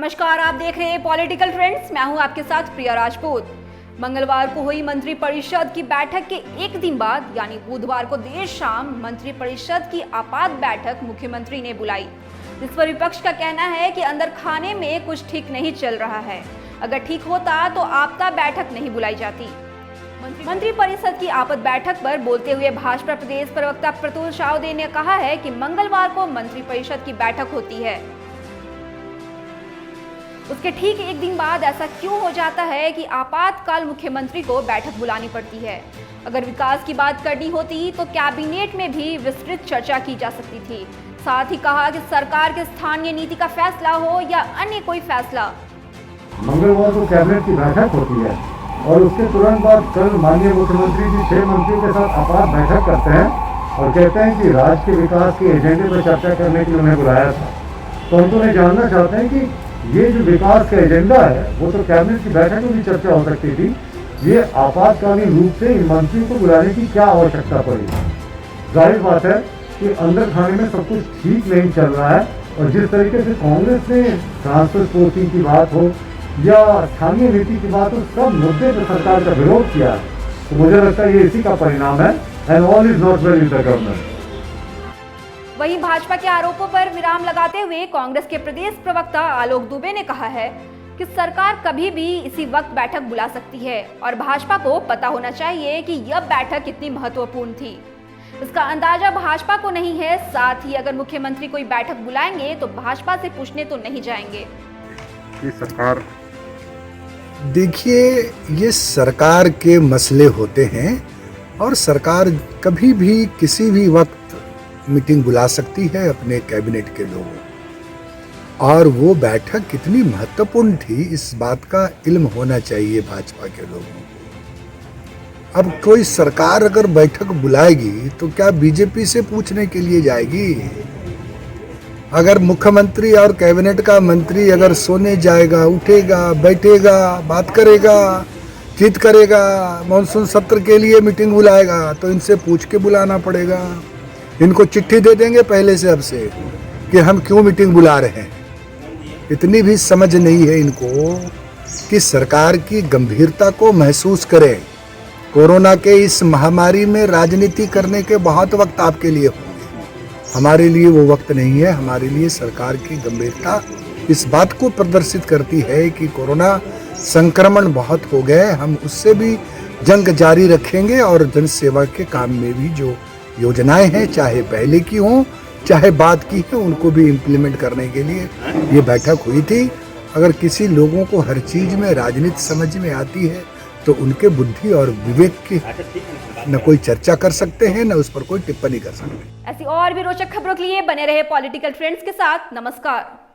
नमस्कार, आप देख रहे हैं पॉलिटिकल ट्रेंड्स। मैं हूं आपके साथ प्रिया राजपूत। मंगलवार को हुई मंत्रिपरिषद की बैठक के एक दिन बाद यानी बुधवार को देर शाम मंत्रिपरिषद की आपात बैठक मुख्यमंत्री ने बुलाई, जिस पर विपक्ष का कहना है कि अंदर खाने में कुछ ठीक नहीं चल रहा है। अगर ठीक होता तो आपदा बैठक नहीं बुलाई जाती। मंत्रिपरिषद की आपात बैठक पर बोलते हुए भाजपा प्रदेश प्रवक्ता प्रतुल सावदे ने कहा है कि मंगलवार को मंत्रिपरिषद की बैठक होती है, उसके ठीक एक दिन बाद ऐसा क्यों हो जाता है कि आपातकाल मुख्यमंत्री को बैठक बुलानी पड़ती है। अगर विकास की बात करनी होती तो कैबिनेट में भी विस्तृत चर्चा की जा सकती थी। साथ ही कहा कि सरकार के स्थानीय नीति का फैसला हो या अन्य कोई फैसला, मंगलवार को कैबिनेट की बैठक होती है और उसके तुरंत बाद कल माननीय मुख्यमंत्री जी 6 मंत्रियों के साथ आपात बैठक करते हैं और कहते हैं कि राज्य के विकास के एजेंडे पर चर्चा करने के लिए उन्हें बुलाया था। तो हम तो जानना चाहते हैं कि ये जो विकास का एजेंडा है वो तो कैबिनेट की बैठक में भी चर्चा हो सकती थी। ये आपातकालीन रूप से इन मंत्रियों को बुलाने की क्या आवश्यकता पड़ी। जाहिर बात है कि अंदर खाने में सब कुछ ठीक नहीं चल रहा है और जिस तरीके से कांग्रेस ने ट्रांसफर सोर्सिंग की बात हो या स्थानीय नीति की बात हो, सब मुद्दे पर सरकार का विरोध किया, तो मुझे लगता है ये इसी का परिणाम है। And all is not well in the government. वहीं भाजपा के आरोपों पर विराम लगाते हुए कांग्रेस के प्रदेश प्रवक्ता आलोक दुबे ने कहा है कि सरकार कभी भी इसी वक्त बैठक बुला सकती है और भाजपा को पता होना चाहिए कि यह बैठक कितनी महत्वपूर्ण थी। इसका अंदाजा भाजपा को नहीं है। साथ ही अगर मुख्यमंत्री कोई बैठक बुलाएंगे तो भाजपा से पूछने तो नहीं जाएंगे। कि सरकार, देखिए, ये सरकार के मसले होते हैं और सरकार कभी भी किसी भी वक्त मीटिंग बुला सकती है अपने कैबिनेट के लोगों, और वो बैठक कितनी महत्वपूर्ण थी इस बात का इल्म होना चाहिए भाजपा के लोगों को। अब कोई सरकार अगर बैठक बुलाएगी तो क्या बीजेपी से पूछने के लिए जाएगी? अगर मुख्यमंत्री और कैबिनेट का मंत्री अगर सोने जाएगा, उठेगा, बैठेगा, बात करेगा, चित करेगा, मानसून सत्र के लिए मीटिंग बुलाएगा तो इनसे पूछ के बुलाना पड़ेगा। इनको चिट्ठी दे देंगे पहले से अब से कि हम क्यों मीटिंग बुला रहे हैं। इतनी भी समझ नहीं है इनको कि सरकार की गंभीरता को महसूस करें। कोरोना के इस महामारी में राजनीति करने के बहुत वक्त आपके लिए होंगे, हमारे लिए वो वक्त नहीं है। हमारे लिए सरकार की गंभीरता इस बात को प्रदर्शित करती है कि कोरोना संक्रमण बहुत हो गए, हम उससे भी जंग जारी रखेंगे और जन सेवा के काम में भी जो योजनाएं हैं, चाहे पहले की हों चाहे बाद की है, उनको भी इम्प्लीमेंट करने के लिए ये बैठक हुई थी। अगर किसी लोगों को हर चीज में राजनीति समझ में आती है तो उनके बुद्धि और विवेक की न कोई चर्चा कर सकते हैं न उस पर कोई टिप्पणी कर सकते हैं। ऐसी और भी रोचक खबरों के लिए बने रहे पॉलिटिकल ट्रेंड्स के साथ। नमस्कार।